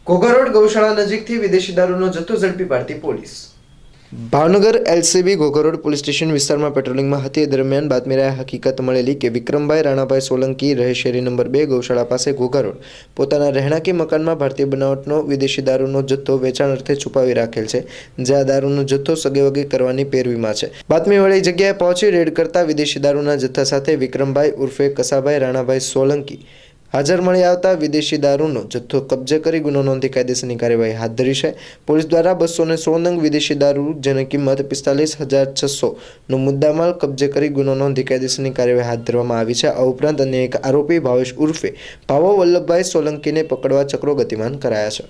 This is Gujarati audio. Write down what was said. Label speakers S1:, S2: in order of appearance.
S1: ઘોઘારોડ ગૌશાળા નજીકથી વિદેશી દારૂનો જથ્થો ઝડપી પાડતી police. Bhavnagar LCB Ghogha Road police station વિસ્તારમાં પેટ્રોલિંગમાં હતી એ દરમિયાન બાતમીરાએ હકીકત મળેલી કે વિક્રમભાઈ રાણાભાઈ સોલંકી રહે શેરી નંબર 2 ગૌશાળા પાસે ઘોઘારોડ પોતાના રહેણાંકી મકાનમાં ભારતીય બનાવટનો વિદેશી દારૂનો જથ્થો વેચાણ અર્થે છુપાવી રાખેલ છે, જે આ દારૂનો જથ્થો સગેવગે કરવાની પેરવીમાં છે। બાતમીવાળી જગ્યાએ પહોંચી રેડ કરતા વિદેશી દારૂના જથ્થા સાથે વિક્રમભાઈ ઉર્ફે કસાભાઈ રાણાભાઈ સોલંકી હાજર મળી આવતા વિદેશી દારૂનો જથ્થો કબજે કરી ગુનો નોંધી કાયદેસરની કાર્યવાહી હાથ ધરી છે। પોલીસ દ્વારા 216 નંગ વિદેશી દારૂ જેની કિંમત 45,600નો મુદ્દામાલ કબજે કરી ગુનો નોંધી કાયદેસરની કાર્યવાહી હાથ ધરવામાં આવી છે। આ ઉપરાંત અન્ય એક આરોપી ભાવેશ ઉર્ફે ભાવો વલ્લભભાઈ સોલંકીને પકડવા ચક્રો ગતિમાન કરાયા છે।